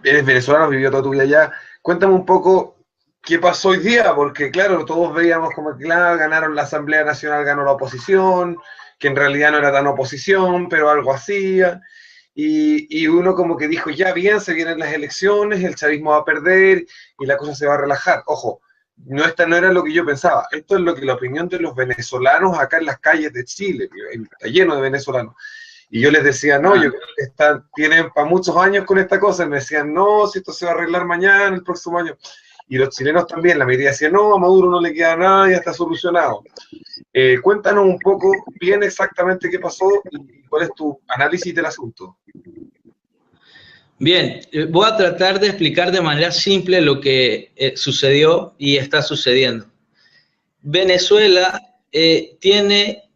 eres venezolano, has vivido toda tu vida allá. Cuéntame un poco qué pasó hoy día, porque claro, todos veíamos como que claro, ganaron la Asamblea Nacional, ganó la oposición, que en realidad no era tan oposición, pero algo hacía. Y uno como que dijo, ya bien, se vienen las elecciones, el chavismo va a perder y la cosa se va a relajar. Ojo, no era lo que yo pensaba. Esto es lo que la opinión de los venezolanos acá en las calles de Chile, que está lleno de venezolanos. Y yo les decía, no, yo creo que tienen para muchos años con esta cosa. Y me decían, no, si esto se va a arreglar mañana, el próximo año. Y los chilenos también, la mayoría decían, no, a Maduro no le queda nada, ya está solucionado. Cuéntanos un poco bien exactamente qué pasó y cuál es tu análisis del asunto. Bien, voy a tratar de explicar de manera simple lo que sucedió y está sucediendo. Venezuela tiene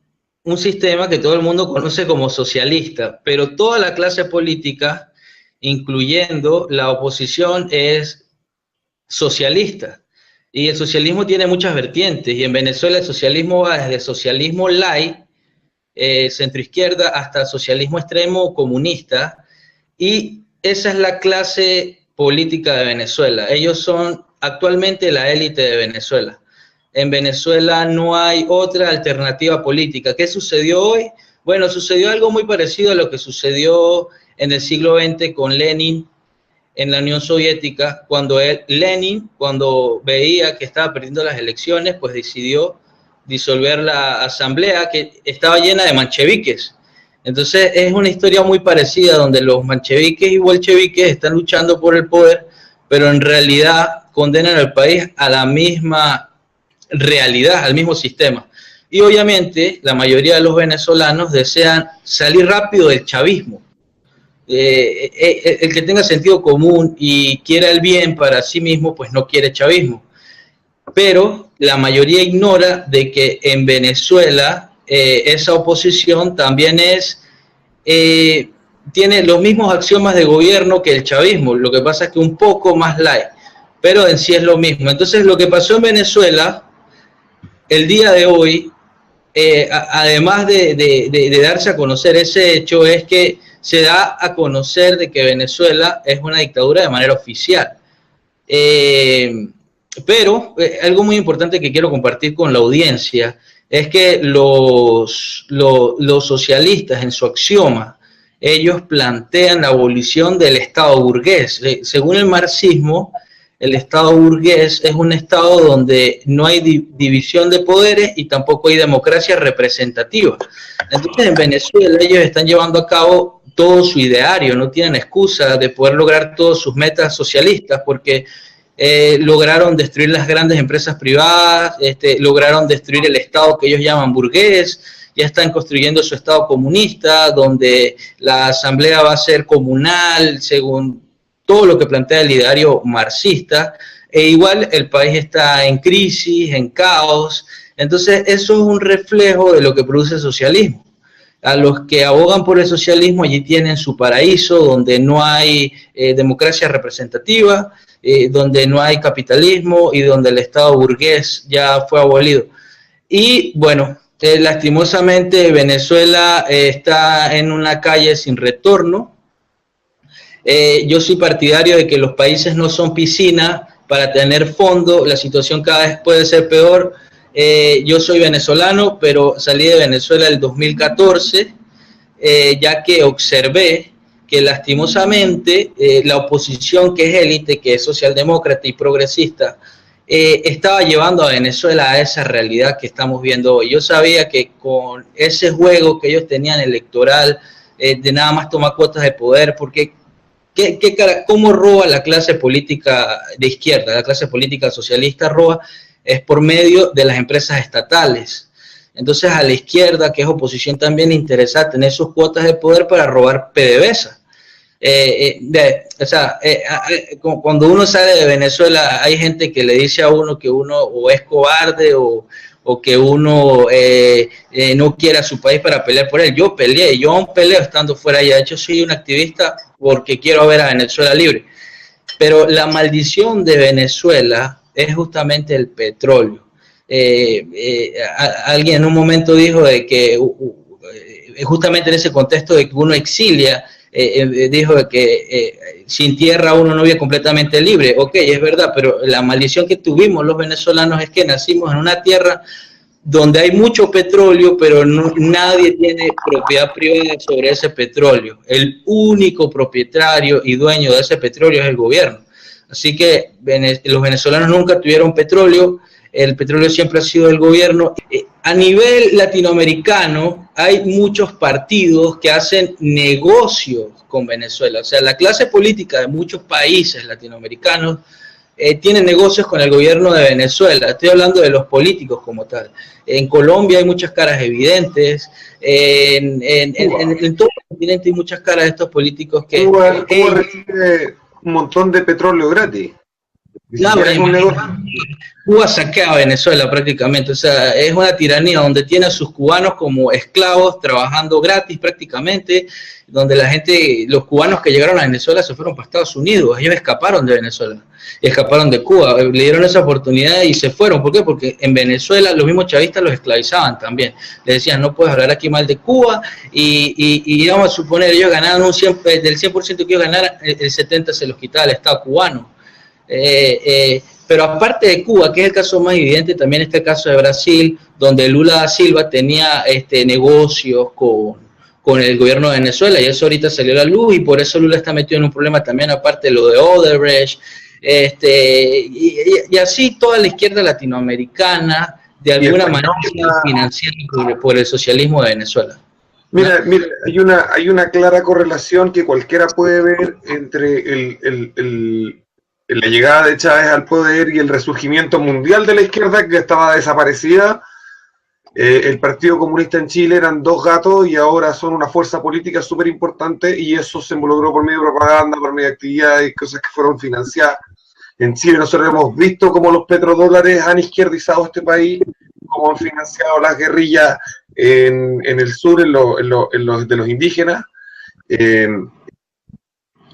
un sistema que todo el mundo conoce como socialista, pero toda la clase política, incluyendo la oposición, es socialista. Y el socialismo tiene muchas vertientes, y en Venezuela el socialismo va desde socialismo light, centroizquierda, hasta socialismo extremo comunista, y esa es la clase política de Venezuela. Ellos son actualmente la élite de Venezuela. En Venezuela no hay otra alternativa política. ¿Qué sucedió hoy? Bueno, sucedió algo muy parecido a lo que sucedió en el siglo XX con Lenin en la Unión Soviética, cuando Lenin, cuando veía que estaba perdiendo las elecciones, pues decidió disolver la asamblea que estaba llena de mancheviques. Entonces es una historia muy parecida donde los mancheviques y bolcheviques están luchando por el poder, pero en realidad condenan al país a la misma realidad, al mismo sistema. Y obviamente la mayoría de los venezolanos desean salir rápido del chavismo. El que tenga sentido común y quiera el bien para sí mismo, pues no quiere chavismo. Pero la mayoría ignora de que en Venezuela esa oposición también tiene los mismos axiomas de gobierno que el chavismo, lo que pasa es que un poco más light, pero en sí es lo mismo. Entonces lo que pasó en Venezuela el día de hoy, además de darse a conocer ese hecho, es que se da a conocer de que Venezuela es una dictadura de manera oficial. Pero algo muy importante que quiero compartir con la audiencia es que los socialistas en su axioma, ellos plantean la abolición del Estado burgués. Según el marxismo, el Estado burgués es un Estado donde no hay división de poderes y tampoco hay democracia representativa. Entonces, en Venezuela ellos están llevando a cabo todo su ideario, no tienen excusa de poder lograr todas sus metas socialistas, porque lograron destruir las grandes empresas privadas, lograron destruir el Estado que ellos llaman burgués, ya están construyendo su Estado comunista, donde la asamblea va a ser comunal, según todo lo que plantea el ideario marxista, e igual el país está en crisis, en caos. Entonces eso es un reflejo de lo que produce el socialismo. A los que abogan por el socialismo, allí tienen su paraíso, donde no hay democracia representativa, donde no hay capitalismo y donde el Estado burgués ya fue abolido. Y bueno, lastimosamente Venezuela está en una calle sin retorno. Yo soy partidario de que los países no son piscina para tener fondo, la situación cada vez puede ser peor. Yo soy venezolano, pero salí de Venezuela en el 2014, ya que observé que lastimosamente la oposición, que es élite, que es socialdemócrata y progresista, estaba llevando a Venezuela a esa realidad que estamos viendo hoy. Yo sabía que con ese juego que ellos tenían electoral, de nada más tomar cuotas de poder, porque ¿cómo roba la clase política de izquierda? La clase política socialista roba es por medio de las empresas estatales. Entonces a la izquierda, que es oposición, también le interesa tener sus cuotas de poder para robar PDVSA. Cuando uno sale de Venezuela, hay gente que le dice a uno que uno o es cobarde o que uno no quiere a su país para pelear por él. Yo peleé, yo aún peleo estando fuera allá. De hecho, soy un activista porque quiero ver a Venezuela libre. Pero la maldición de Venezuela es justamente el petróleo. Alguien en un momento dijo de que justamente en ese contexto de que uno exilia dijo que sin tierra uno no vive completamente libre. Ok, es verdad, pero la maldición que tuvimos los venezolanos es que nacimos en una tierra donde hay mucho petróleo, pero nadie tiene propiedad privada sobre ese petróleo. El único propietario y dueño de ese petróleo es el gobierno. Así que los venezolanos nunca tuvieron petróleo, el petróleo siempre ha sido del gobierno. A nivel latinoamericano hay muchos partidos que hacen negocios con Venezuela. O sea, la clase política de muchos países latinoamericanos tienen negocios con el gobierno de Venezuela. Estoy hablando de los políticos como tal. En Colombia hay muchas caras evidentes, en todo el continente hay muchas caras de estos políticos que... Cuba recibe un montón de petróleo gratis. Claro, Cuba saquea a Venezuela prácticamente, o sea, es una tiranía donde tiene a sus cubanos como esclavos trabajando gratis prácticamente, donde la gente, los cubanos que llegaron a Venezuela se fueron para Estados Unidos, ellos escaparon de Venezuela, escaparon de Cuba, le dieron esa oportunidad y se fueron. ¿Por qué? Porque en Venezuela los mismos chavistas los esclavizaban también, les decían no puedes hablar aquí mal de Cuba y vamos a suponer, ellos ganaban del 100% que ellos ganaran, el 70% se los quitaba el Estado cubano. Pero aparte de Cuba, que es el caso más evidente, también está el caso de Brasil, donde Lula da Silva tenía negocios con el gobierno de Venezuela, y eso ahorita salió a la luz, y por eso Lula está metido en un problema también, aparte de lo de Odebrecht, y así toda la izquierda latinoamericana, de alguna manera, financiada por el socialismo de Venezuela. Mira, hay una clara correlación que cualquiera puede ver entre la llegada de Chávez al poder y el resurgimiento mundial de la izquierda, que estaba desaparecida. El Partido Comunista en Chile eran dos gatos y ahora son una fuerza política súper importante, y eso se involucró por medio de propaganda, por medio de actividades, cosas que fueron financiadas. En Chile nosotros hemos visto cómo los petrodólares han izquierdizado este país, cómo han financiado las guerrillas en el sur, de los indígenas,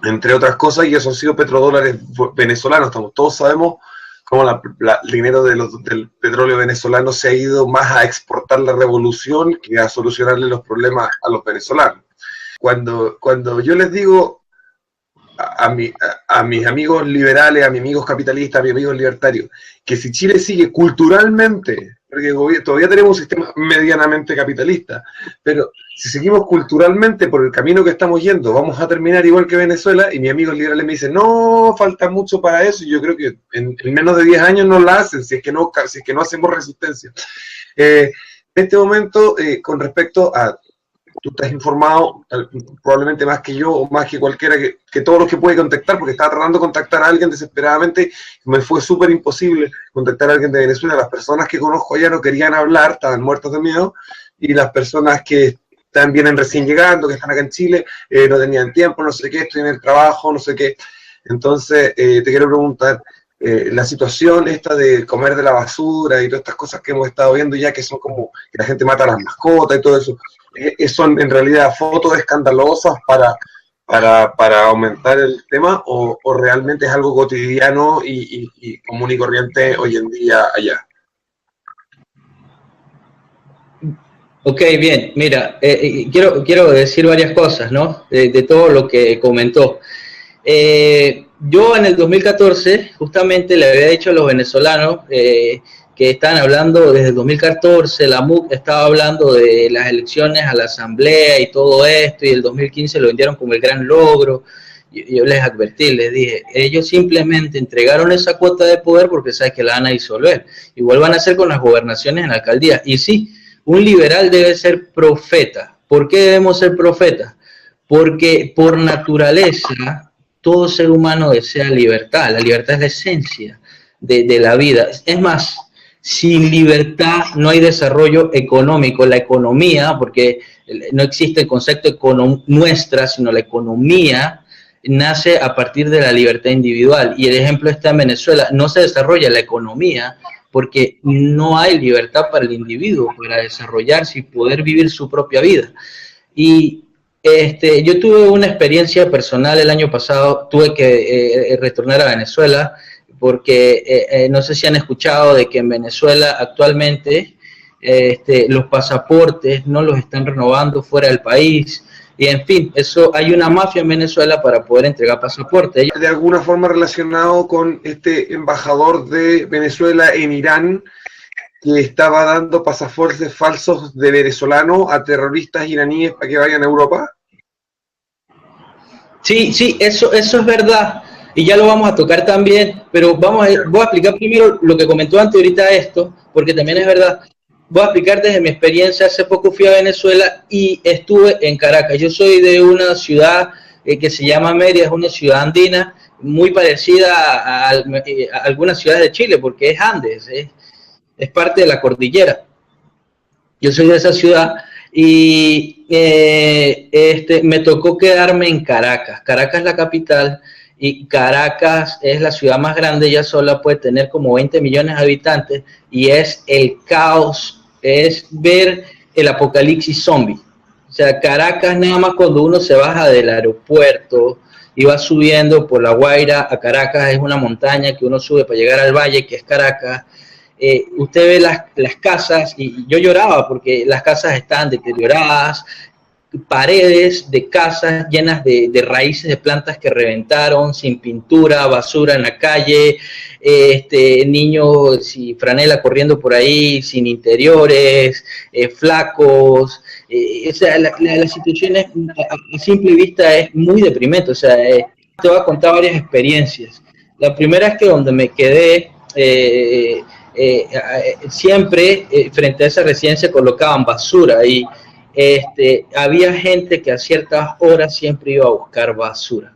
entre otras cosas, y eso han sido petrodólares venezolanos. Todos sabemos cómo el dinero del petróleo venezolano se ha ido más a exportar la revolución que a solucionarle los problemas a los venezolanos. Cuando yo les digo a mis amigos liberales, a mis amigos capitalistas, a mis amigos libertarios, que si Chile sigue culturalmente, porque todavía tenemos un sistema medianamente capitalista, pero si seguimos culturalmente por el camino que estamos yendo, vamos a terminar igual que Venezuela, y mis amigos liberales me dicen, no, falta mucho para eso, y yo creo que en menos de 10 años no la hacen, si es que no hacemos resistencia. En este momento, con respecto a, tú estás informado probablemente más que yo, o más que cualquiera, que todos los que puede contactar, porque estaba tratando de contactar a alguien desesperadamente, me fue súper imposible contactar a alguien de Venezuela. Las personas que conozco allá no querían hablar, estaban muertos de miedo, y las personas que vienen recién llegando, que están acá en Chile, no tenían tiempo, no sé qué, estoy en el trabajo, no sé qué. Entonces, te quiero preguntar, la situación esta de comer de la basura y todas estas cosas que hemos estado viendo ya, que son como que la gente mata a las mascotas y todo eso, ¿son en realidad fotos escandalosas para aumentar el tema, o realmente es algo cotidiano y común y corriente hoy en día allá? Ok, bien, mira, quiero decir varias cosas, ¿no? De todo lo que comentó. Yo en el 2014 justamente le había dicho a los venezolanos que estaban hablando desde el 2014, la MUC estaba hablando de las elecciones a la asamblea y todo esto, y el 2015 lo vendieron como el gran logro. Yo les advertí, les dije, ellos simplemente entregaron esa cuota de poder porque saben que la van a disolver. Igual van a hacer con las gobernaciones en la alcaldía. Y sí, un liberal debe ser profeta. ¿Por qué debemos ser profetas? Porque por naturaleza todo ser humano desea libertad. La libertad es la esencia de la vida. Es más, sin libertad no hay desarrollo económico. La economía, porque no existe el concepto nuestra, sino la economía, nace a partir de la libertad individual. Y el ejemplo está en Venezuela. No se desarrolla la economía porque no hay libertad para el individuo para desarrollarse y poder vivir su propia vida. Y yo tuve una experiencia personal el año pasado, tuve que retornar a Venezuela porque no sé si han escuchado de que en Venezuela actualmente los pasaportes no los están renovando fuera del país, y en fin, eso hay una mafia en Venezuela para poder entregar pasaporte. De alguna forma relacionado con este embajador de Venezuela en Irán, que estaba dando pasaportes falsos de venezolanos a terroristas iraníes para que vayan a Europa. Sí, sí, eso es verdad, y ya lo vamos a tocar también, pero voy a explicar primero lo que comentó antes ahorita esto, porque también es verdad. Voy a explicar desde mi experiencia. Hace poco fui a Venezuela y estuve en Caracas. Yo soy de una ciudad que se llama Mérida, es una ciudad andina, muy parecida a algunas ciudades de Chile, porque es Andes, es parte de la cordillera. Yo soy de esa ciudad y me tocó quedarme en Caracas. Caracas es la capital y Caracas es la ciudad más grande, ella sola puede tener como 20 millones de habitantes y es el caos, es ver el apocalipsis zombie. O sea, Caracas nada más cuando uno se baja del aeropuerto y va subiendo por La Guaira a Caracas, es una montaña que uno sube para llegar al valle, que es Caracas. Usted ve las casas y yo lloraba porque las casas estaban deterioradas, paredes de casas llenas de raíces de plantas que reventaron, sin pintura, basura en la calle, niños y franela corriendo por ahí, sin interiores, flacos. O sea, la situación es, a simple vista es muy deprimente. O sea, te voy a contar varias experiencias. La primera es que donde me quedé, siempre frente a esa residencia colocaban basura y había gente que a ciertas horas siempre iba a buscar basura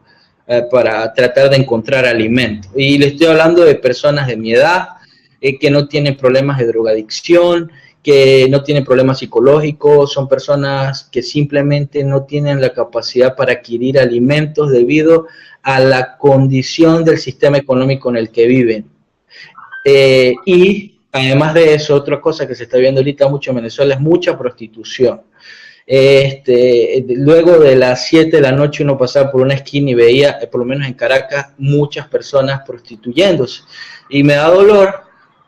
para tratar de encontrar alimento. Y le estoy hablando de personas de mi edad que no tienen problemas de drogadicción, que no tienen problemas psicológicos, son personas que simplemente no tienen la capacidad para adquirir alimentos debido a la condición del sistema económico en el que viven. Y además de eso, otra cosa que se está viendo ahorita mucho en Venezuela es mucha prostitución. Luego de las 7 de la noche uno pasaba por una esquina y veía, por lo menos en Caracas, muchas personas prostituyéndose. Y me da dolor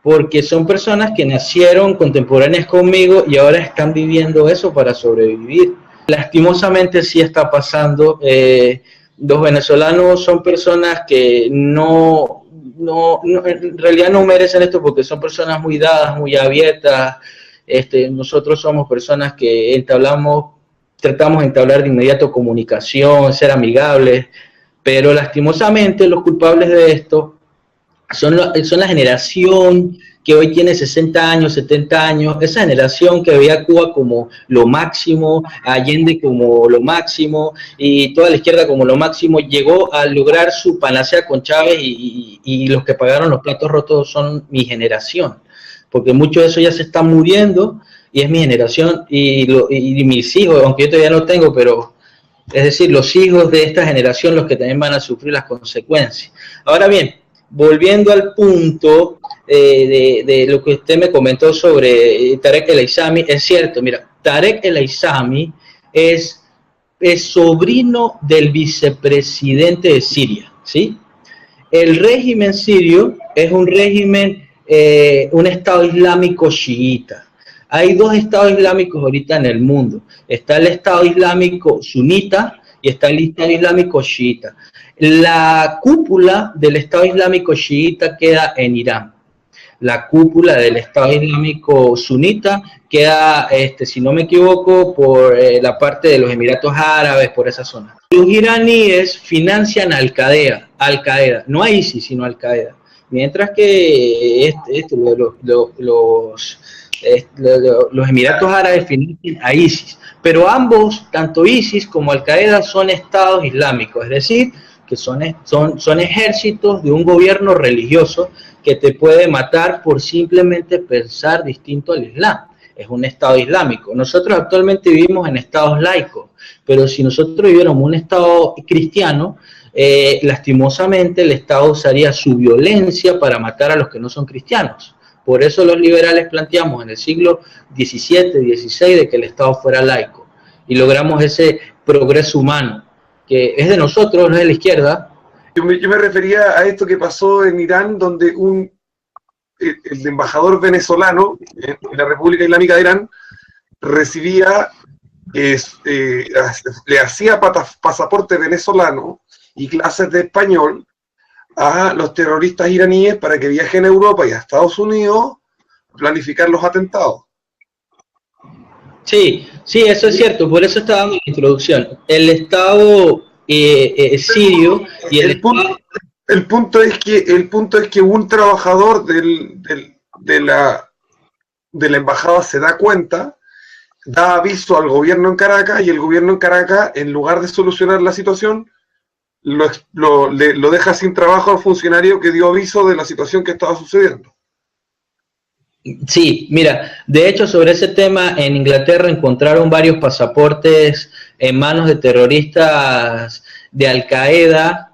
porque son personas que nacieron contemporáneas conmigo y ahora están viviendo eso para sobrevivir. Lastimosamente sí está pasando. Los venezolanos son personas que no, en realidad no merecen esto porque son personas muy dadas, muy abiertas. Nosotros somos personas que tratamos de entablar de inmediato comunicación, ser amigables, pero lastimosamente los culpables de esto son la generación que hoy tiene 60 años, 70 años, esa generación que veía a Cuba como lo máximo, a Allende como lo máximo y toda la izquierda como lo máximo, llegó a lograr su panacea con Chávez y los que pagaron los platos rotos son mi generación, porque mucho de eso ya se está muriendo y es mi generación y mis hijos, aunque yo todavía no tengo, pero es decir, los hijos de esta generación los que también van a sufrir las consecuencias. Ahora bien, volviendo al punto de lo que usted me comentó sobre Tarek El Aissami, es cierto, mira, Tarek El Aissami es sobrino del vicepresidente de Siria, ¿sí? El régimen sirio es un régimen, un estado islámico chiita. Hay dos estados islámicos ahorita en el mundo. Está el estado islámico sunita y está el estado islámico chiita. La cúpula del Estado Islámico chiita queda en Irán. La cúpula del Estado Islámico sunita queda, si no me equivoco, por la parte de los Emiratos Árabes, por esa zona. Los iraníes financian a Al-Qaeda, no a ISIS, sino a Al-Qaeda. Mientras que los Emiratos Árabes financian a ISIS. Pero ambos, tanto ISIS como Al-Qaeda, son estados islámicos, es decir, que son ejércitos de un gobierno religioso que te puede matar por simplemente pensar distinto al Islam. Es un estado islámico. Nosotros actualmente vivimos en estados laicos, pero si nosotros viviéramos un estado cristiano, lastimosamente el Estado usaría su violencia para matar a los que no son cristianos. Por eso los liberales planteamos en el siglo XVII, XVI de que el Estado fuera laico y logramos ese progreso humano que es de nosotros, no es de la izquierda. Yo me refería a esto que pasó en Irán, donde el embajador venezolano en la República Islámica de Irán recibía le hacía pasaporte venezolano y clases de español a los terroristas iraníes para que viajen a Europa y a Estados Unidos a planificar los atentados. Sí, sí, eso es cierto, por eso estaba dando la introducción. El Estado sirio y el punto es que un trabajador de la embajada se da cuenta, da aviso al gobierno en Caracas, y el gobierno en Caracas, en lugar de solucionar la situación, lo deja sin trabajo al funcionario que dio aviso de la situación que estaba sucediendo. Sí, mira, de hecho sobre ese tema en Inglaterra encontraron varios pasaportes en manos de terroristas de Al Qaeda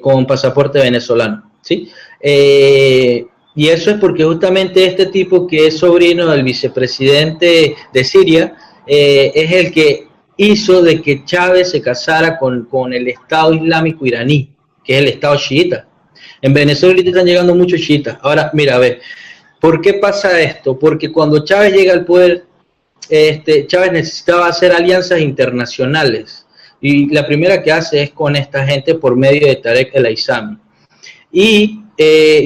con pasaporte venezolano, ¿sí? Y eso es porque justamente este tipo que es sobrino del vicepresidente de Siria es el que hizo de que Chávez se casara con el Estado Islámico iraní, que es el Estado chiita. En Venezuela ahorita están llegando muchos chiitas. Ahora, mira, a ver, ¿por qué pasa esto? Porque cuando Chávez llega al poder, Chávez necesitaba hacer alianzas internacionales. Y la primera que hace es con esta gente por medio de Tarek El Aissami. Y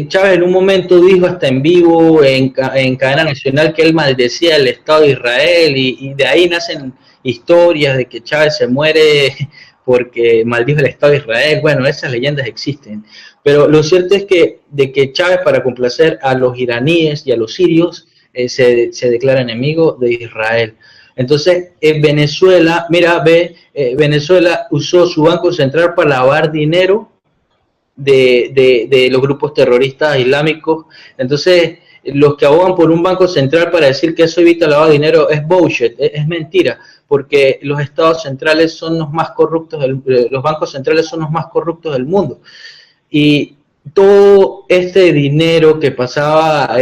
Chávez en un momento dijo hasta en vivo, en cadena nacional, que él maldecía el Estado de Israel, y de ahí nacen historias de que Chávez se muere porque maldijo el Estado de Israel. Bueno, esas leyendas existen. Pero lo cierto es que Chávez, para complacer a los iraníes y a los sirios, se declara enemigo de Israel. Entonces, en Venezuela, mira, Venezuela usó su Banco Central para lavar dinero de los grupos terroristas islámicos. Entonces, los que abogan por un Banco Central para decir que eso evita el lavado de dinero es bullshit, es mentira, porque los estados centrales son los más corruptos, los bancos centrales son los más corruptos del mundo. Y todo este dinero que pasaba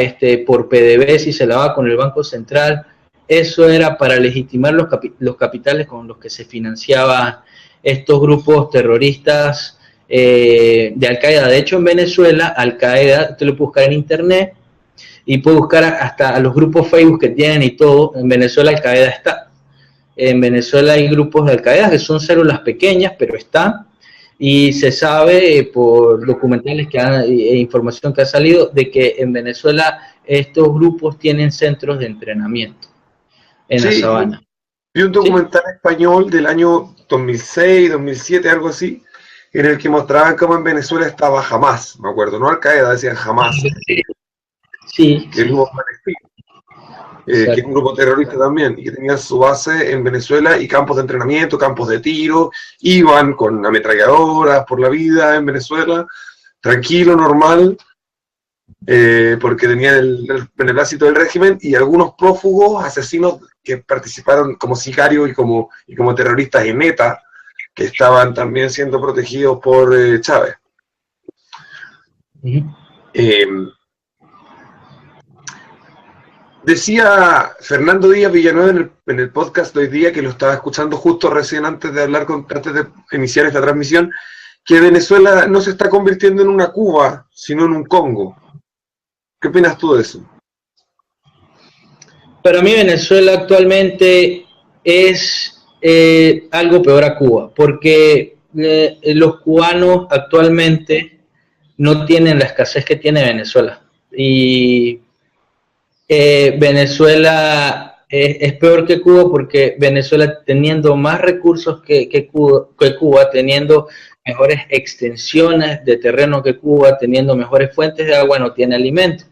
por PDVSA y se lavaba con el Banco Central, eso era para legitimar los capitales con los que se financiaban estos grupos terroristas de Al-Qaeda. De hecho, en Venezuela, Al-Qaeda, usted lo puede buscar en internet y puede buscar hasta a los grupos Facebook que tienen y todo. En Venezuela Al-Qaeda está. En Venezuela hay grupos de Al-Qaeda que son células pequeñas, pero están. Y se sabe por documentales e información que ha salido de que en Venezuela estos grupos tienen centros de entrenamiento en la sabana. Vi un documental español del año 2006, 2007, algo así, en el que mostraban cómo en Venezuela estaba Hamas, me acuerdo, no Al-Qaeda, decían Hamas. Sí. Que es un grupo palestino, que es un grupo terrorista también, y que tenía su base en Venezuela y campos de entrenamiento, campos de tiro, iban con ametralladoras por la vida en Venezuela, tranquilo, normal, porque tenían el beneplácito del régimen, y algunos prófugos, asesinos que participaron como sicarios y como terroristas en ETA, que estaban también siendo protegidos por Chávez. Decía Fernando Díaz Villanueva en el podcast de hoy día, que lo estaba escuchando justo recién antes de iniciar esta transmisión, que Venezuela no se está convirtiendo en una Cuba, sino en un Congo. ¿Qué opinas tú de eso? Para mí Venezuela actualmente es algo peor a Cuba, porque los cubanos actualmente no tienen la escasez que tiene Venezuela. Y Venezuela es peor que Cuba porque Venezuela, teniendo más recursos que Cuba, teniendo mejores extensiones de terreno que Cuba, teniendo mejores fuentes de agua, no tiene alimento.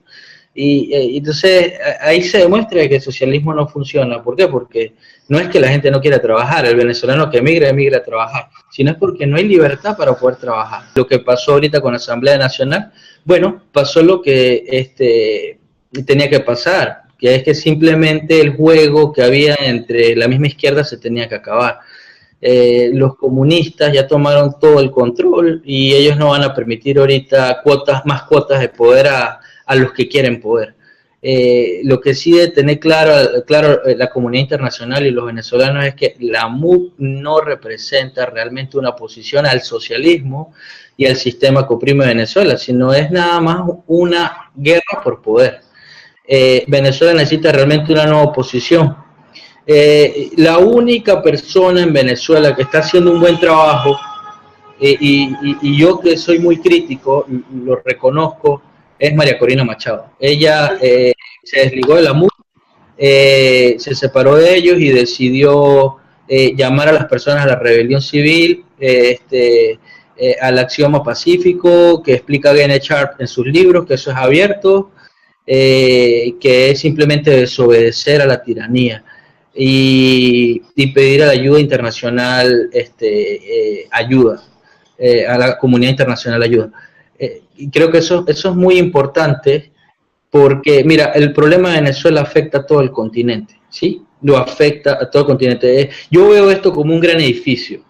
Y entonces ahí se demuestra que el socialismo no funciona. ¿Por qué? Porque no es que la gente no quiera trabajar, el venezolano que emigra a trabajar, sino es porque no hay libertad para poder trabajar. Lo que pasó ahorita con la Asamblea Nacional, bueno, pasó lo que tenía que pasar, que es que simplemente el juego que había entre la misma izquierda se tenía que acabar. Los comunistas ya tomaron todo el control y ellos no van a permitir ahorita más cuotas de poder a los que quieren poder. Lo que sí debe tener claro la comunidad internacional y los venezolanos es que la MUD no representa realmente una oposición al socialismo y al sistema que oprime Venezuela, sino es nada más una guerra por poder. Venezuela necesita realmente una nueva oposición. La única persona en Venezuela que está haciendo un buen trabajo, y yo que soy muy crítico, lo reconozco, es María Corina Machado. Ella se desligó de la MUD, se separó de ellos y decidió llamar a las personas a la rebelión civil, al axioma pacífico que explica Gene Sharp en sus libros, que eso es abierto, que es simplemente desobedecer a la tiranía y pedir a la ayuda internacional ayuda, a la comunidad internacional ayuda. Y creo que eso es muy importante porque, mira, el problema de Venezuela afecta a todo el continente, ¿sí? Lo afecta a todo el continente. Yo veo esto como un gran edificio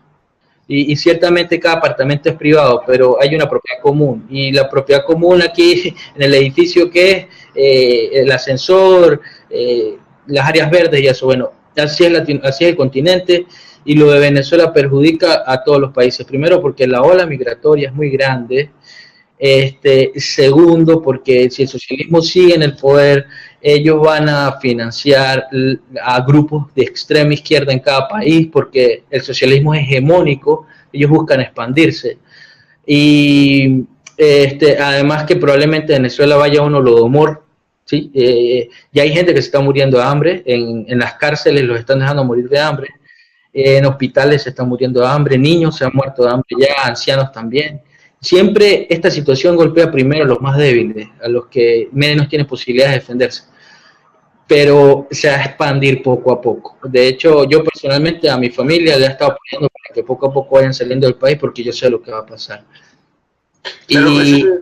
y ciertamente cada apartamento es privado, pero hay una propiedad común y la propiedad común aquí en el edificio que es el ascensor, las áreas verdes y eso, bueno, así es el continente y lo de Venezuela perjudica a todos los países. Primero porque la ola migratoria es muy grande. Segundo, porque si el socialismo sigue en el poder, ellos van a financiar a grupos de extrema izquierda en cada país, porque el socialismo es hegemónico, ellos buscan expandirse. Y además que probablemente Venezuela vaya a un holodomor, ¿sí? Ya hay gente que se está muriendo de hambre, en las cárceles los están dejando morir de hambre, en hospitales se están muriendo de hambre, niños se han muerto de hambre ya, ancianos también. Siempre esta situación golpea primero a los más débiles, a los que menos tienen posibilidades de defenderse, pero se va a expandir poco a poco. De hecho, yo personalmente a mi familia le he estado apoyando para que poco a poco vayan saliendo del país porque yo sé lo que va a pasar. Claro,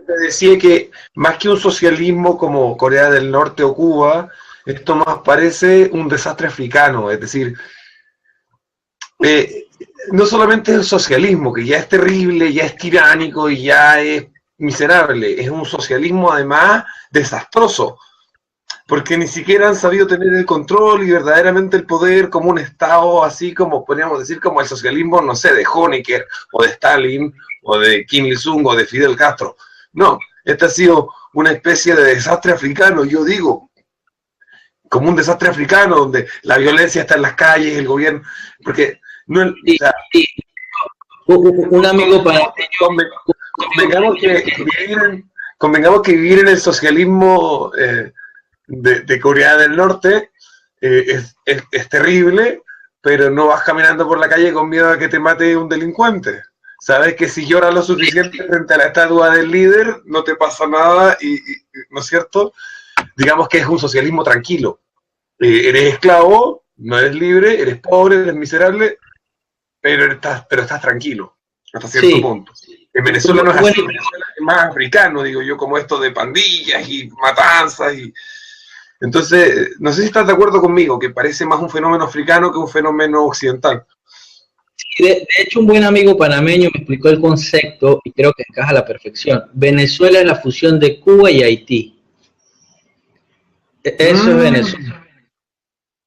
te decía que más que un socialismo como Corea del Norte o Cuba, esto más parece un desastre africano, es decir, no solamente es el socialismo, que ya es terrible, ya es tiránico y ya es miserable, es un socialismo además desastroso, porque ni siquiera han sabido tener el control y verdaderamente el poder como un Estado, así como podríamos decir como el socialismo, no sé, de Honecker o de Stalin o de Kim Il-sung o de Fidel Castro. No, este ha sido una especie de desastre africano, yo digo, como un desastre africano donde la violencia está en las calles, el gobierno, porque no, o sea, un amigo para convengamos que vivir en el socialismo de Corea del Norte es terrible, pero no vas caminando por la calle con miedo a que te mate un delincuente. Sabes que si lloras lo suficiente frente a la estatua del líder, no te pasa nada, ¿no es cierto? Digamos que es un socialismo tranquilo. Eres esclavo, no eres libre, eres pobre, eres miserable, pero estás tranquilo hasta cierto punto. En Venezuela no es así, en Venezuela es más africano, digo yo, como esto de pandillas y matanzas. Entonces, no sé si estás de acuerdo conmigo, que parece más un fenómeno africano que un fenómeno occidental. Sí, de hecho, un buen amigo panameño me explicó el concepto y creo que encaja a la perfección. Venezuela es la fusión de Cuba y Haití. Eso es Venezuela.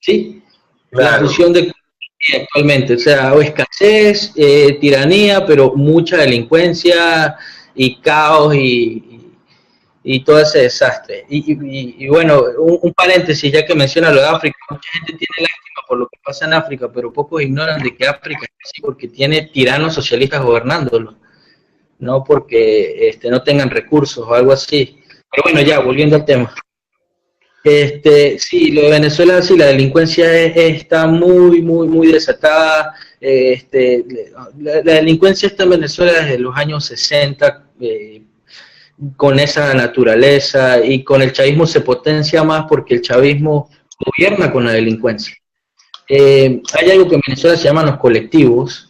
¿Sí? Claro. La fusión de actualmente, o sea, escasez, tiranía, pero mucha delincuencia y caos y todo ese desastre. Y bueno, un paréntesis, ya que menciona lo de África, mucha gente tiene lástima por lo que pasa en África, pero pocos ignoran de que África es así porque tiene tiranos socialistas gobernándolo, no porque no tengan recursos o algo así. Pero bueno, ya, volviendo al tema. Sí, lo de Venezuela, sí, la delincuencia está muy desatada. La delincuencia está en Venezuela desde los años 60, con esa naturaleza, y con el chavismo se potencia más porque el chavismo gobierna con la delincuencia. Hay algo que en Venezuela se llaman los colectivos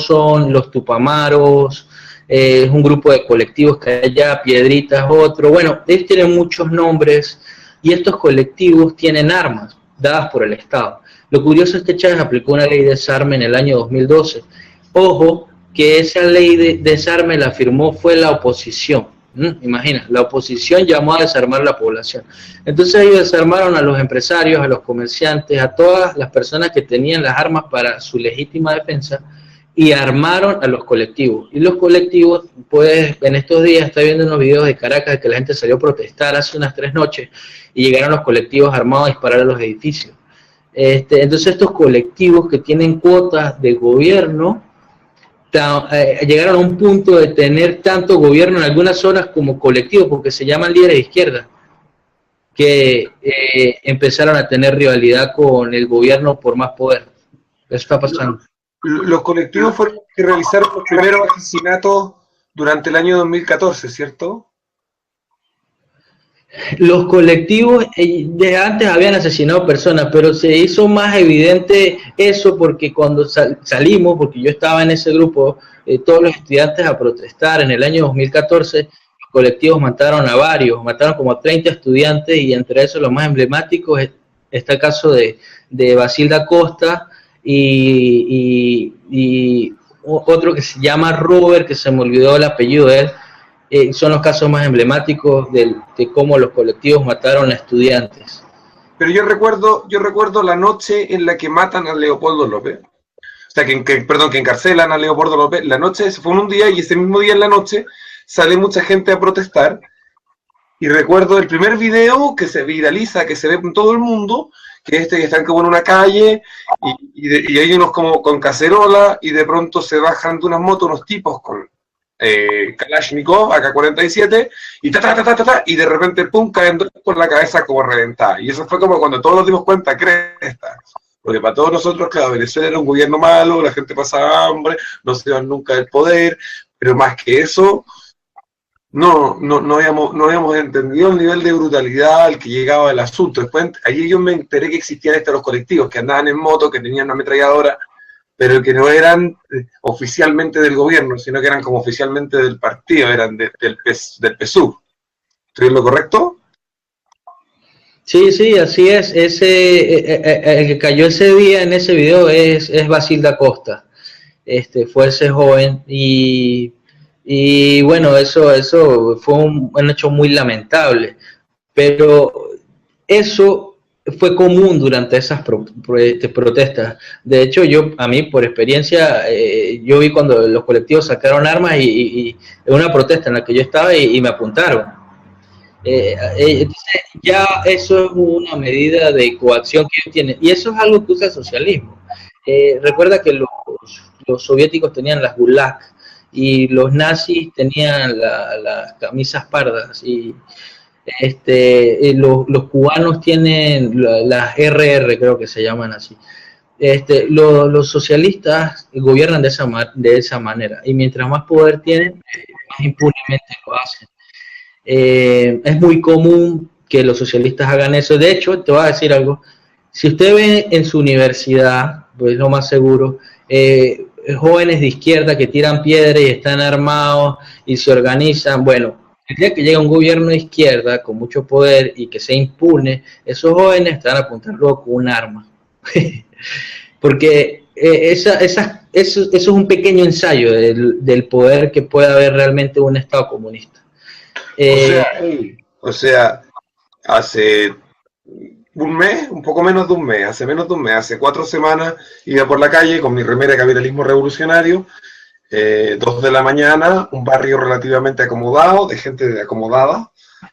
son los Tupamaros, es un grupo de colectivos que hay allá, Piedritas, otro, bueno, ellos tienen muchos nombres. Y estos colectivos tienen armas dadas por el Estado. Lo curioso es que Chávez aplicó una ley de desarme en el año 2012. Ojo, que esa ley de desarme la firmó fue la oposición. Imagina, la oposición llamó a desarmar la población. Entonces ellos desarmaron a los empresarios, a los comerciantes, a todas las personas que tenían las armas para su legítima defensa y armaron a los colectivos. Y los colectivos, pues en estos días estoy viendo unos videos de Caracas de que la gente salió a protestar hace unas 3 noches y llegaron los colectivos armados a disparar a los edificios. Entonces estos colectivos que tienen cuotas de gobierno llegaron a un punto de tener tanto gobierno en algunas zonas como colectivos, porque se llaman líderes de izquierda, que empezaron a tener rivalidad con el gobierno por más poder. Eso está pasando. Los colectivos fueron los que realizaron los primeros asesinatos durante el año 2014, ¿cierto? Los colectivos de antes habían asesinado personas, pero se hizo más evidente eso porque cuando salimos, porque yo estaba en ese grupo, todos los estudiantes a protestar en el año 2014, los colectivos mataron a varios, mataron como a 30 estudiantes y entre esos los más emblemáticos está el caso de Basilda Costa y otro que se llama Robert, que se me olvidó el apellido de él. Son los casos más emblemáticos de cómo los colectivos mataron a estudiantes. Pero yo recuerdo la noche en la que matan a Leopoldo López. O sea, que encarcelan a Leopoldo López. La noche, fue un día, y ese mismo día en la noche sale mucha gente a protestar. Y recuerdo el primer video que se viraliza, que se ve en todo el mundo, que que están como en una calle, y hay unos como con cacerola, y de pronto se bajan de unas motos unos tipos con Kalashnikov, AK-47, y de repente, pum, caen por la cabeza como reventada. Y eso fue como cuando todos nos dimos cuenta, cresta. Porque para todos nosotros, claro, Venezuela era un gobierno malo, la gente pasaba hambre, no se iban nunca del poder, pero más que eso, no habíamos entendido el nivel de brutalidad al que llegaba el asunto. Después, allí yo me enteré que existían los colectivos, que andaban en moto, que tenían una ametralladora, pero que no eran oficialmente del gobierno, sino que eran como oficialmente del partido, eran del PSUV. ¿Estoy en lo correcto? Sí, así es. El que cayó ese día en ese video es Basilda Costa. Fue ese joven y bueno, eso fue un hecho muy lamentable, pero eso fue común durante esas protestas. De hecho, a mí por experiencia, yo vi cuando los colectivos sacaron armas y en una protesta en la que yo estaba y me apuntaron. Entonces ya eso es una medida de coacción que ellos tienen, y eso es algo que usa el socialismo. Recuerda que los soviéticos tenían las gulag y los nazis tenían las camisas pardas y los cubanos tienen las RR, creo que se llaman así. Los socialistas gobiernan de esa manera, y mientras más poder tienen, más impunemente lo hacen. Es muy común que los socialistas hagan eso. De hecho, te voy a decir algo, si usted ve en su universidad, pues lo más seguro, jóvenes de izquierda que tiran piedra y están armados y se organizan, bueno, el día que llega un gobierno de izquierda con mucho poder y que sea impune, esos jóvenes están apuntando con un arma. Porque eso es un pequeño ensayo del poder que puede haber realmente un Estado comunista. O sea, hace un mes, un poco menos de un mes, hace 4 semanas, iba por la calle con mi remera de Capitalismo Revolucionario, 2 de la mañana, un barrio relativamente acomodado, de gente acomodada,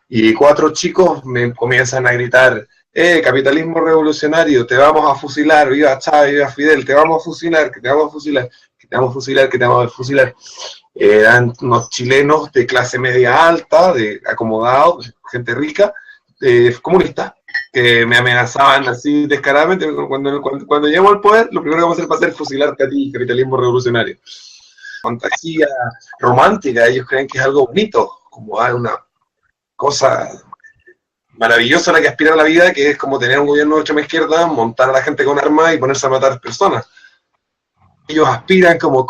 y 4 chicos me comienzan a gritar, capitalismo revolucionario, te vamos a fusilar, viva Chávez, viva Fidel, te vamos a fusilar, que te vamos a fusilar, que te vamos a fusilar, que te vamos a fusilar. Eran unos chilenos de clase media alta, de acomodados, gente rica, comunistas, que me amenazaban así descaradamente. Cuando llegamos al poder, lo primero que vamos a hacer va a ser fusilarte a ti, capitalismo revolucionario. Fantasía romántica, ellos creen que es algo bonito, como una cosa maravillosa a la que aspira a la vida, que es como tener un gobierno de extrema izquierda, montar a la gente con armas y ponerse a matar personas. Ellos aspiran como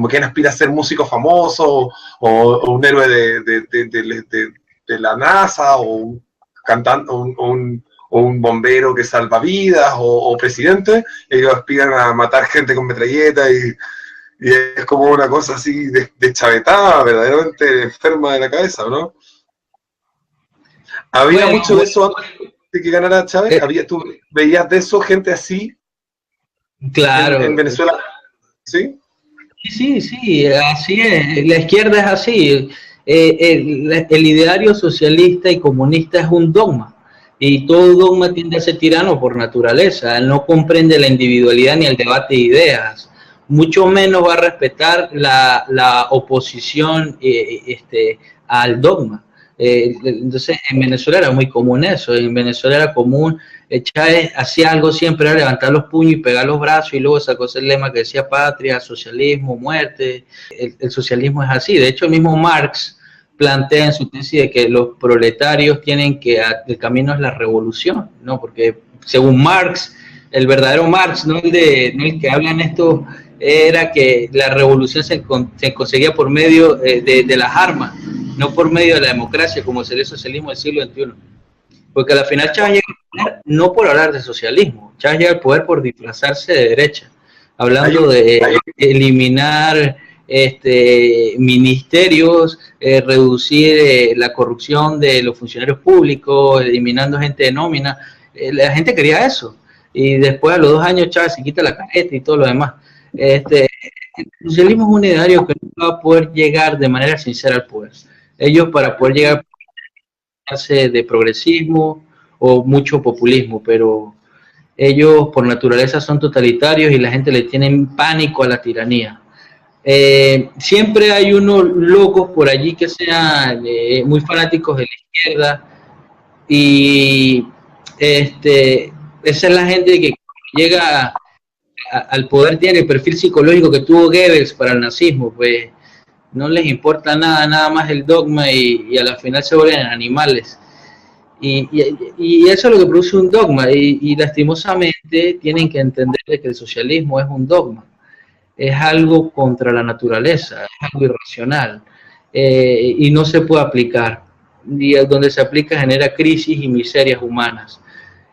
quien aspira a ser músico famoso o un héroe de la NASA o un cantante o un bombero que salva vidas o presidente. Ellos aspiran a matar gente con metralleta y es como una cosa así deschavetada, verdaderamente enferma de la cabeza, ¿no? Había mucho de eso antes de que ganara Chávez. ¿Tú veías de eso, gente así? Claro. En Venezuela, ¿sí? Sí, así es. La izquierda es así. El ideario socialista y comunista es un dogma. Y todo dogma tiende a ser tirano por naturaleza. Él no comprende la individualidad ni el debate de ideas. Mucho menos va a respetar la oposición al dogma. Entonces, en Venezuela era muy común eso. En Venezuela era común, Chávez hacía algo siempre, era levantar los puños y pegar los brazos, y luego sacó ese lema que decía patria, socialismo, muerte. El socialismo es así. De hecho, el mismo Marx plantea en su tesis de que los proletarios tienen que, el camino es la revolución, ¿no? Porque según Marx, el verdadero Marx, no el que habla en esto, era que la revolución se conseguía por medio de las armas, no por medio de la democracia, como sería el socialismo del siglo XXI. Porque al final Chávez llega al poder no por hablar de socialismo, Chávez llega al poder por disfrazarse de derecha, hablando de eliminar ministerios, reducir la corrupción de los funcionarios públicos, eliminando gente de nómina. La gente quería eso. Y después, a los 2 años, Chávez se quita la careta y todo lo demás. El socialismo es un ideario que no va a poder llegar de manera sincera al poder. Ellos, para poder llegar de progresismo o mucho populismo, pero ellos por naturaleza son totalitarios y la gente le tiene pánico a la tiranía. Siempre hay unos locos por allí que sean muy fanáticos de la izquierda, y esa es la gente que llega al poder, tiene el perfil psicológico que tuvo Goebbels para el nazismo, pues no les importa nada más el dogma, y a la final se vuelven animales. Y eso es lo que produce un dogma, y lastimosamente tienen que entender que el socialismo es un dogma, es algo contra la naturaleza, es algo irracional, y no se puede aplicar, y donde se aplica genera crisis y miserias humanas.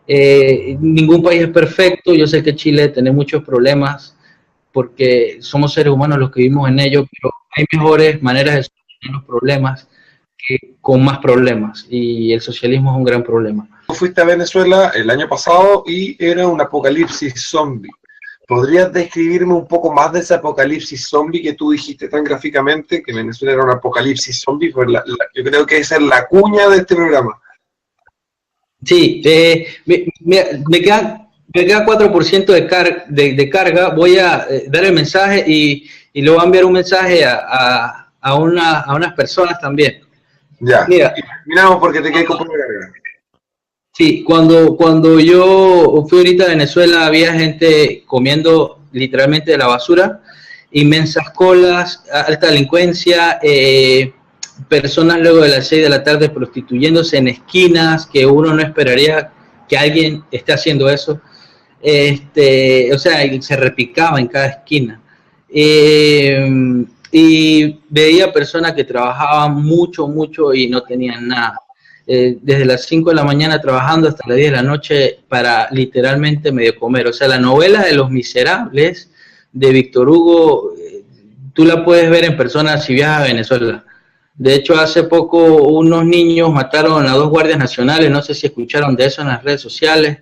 Ningún país es perfecto. Yo sé que Chile tiene muchos problemas porque somos seres humanos los que vivimos en ello, pero hay mejores maneras de solucionar los problemas que con más problemas, y el socialismo es un gran problema. Tú fuiste a Venezuela el año pasado y era un apocalipsis zombie. ¿Podrías describirme un poco más de ese apocalipsis zombie que tú dijiste tan gráficamente, que Venezuela era un apocalipsis zombie? Pues yo creo que esa es la cuña de este programa. Sí, me queda 4% de carga. Voy a dar el mensaje y luego voy a enviar un mensaje a unas personas también. Ya, mira, y terminamos porque te quedé con poca carga. Sí, cuando yo fui ahorita a Venezuela, había gente comiendo literalmente de la basura, inmensas colas, alta delincuencia, personas luego de las 6 de la tarde prostituyéndose en esquinas, que uno no esperaría que alguien esté haciendo eso. O sea, se repicaba en cada esquina. Y veía personas que trabajaban mucho y no tenían nada. Desde las 5 de la mañana trabajando hasta las 10 de la noche para literalmente medio comer. O sea, la novela de Los Miserables de Víctor Hugo, tú la puedes ver en persona si viajas a Venezuela. De hecho, hace poco unos niños mataron a 2 guardias nacionales, no sé si escucharon de eso en las redes sociales,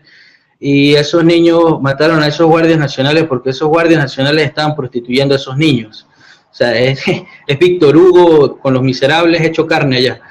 y esos niños mataron a esos guardias nacionales porque esos guardias nacionales estaban prostituyendo a esos niños. O sea, es Víctor Hugo con Los Miserables hecho carne allá.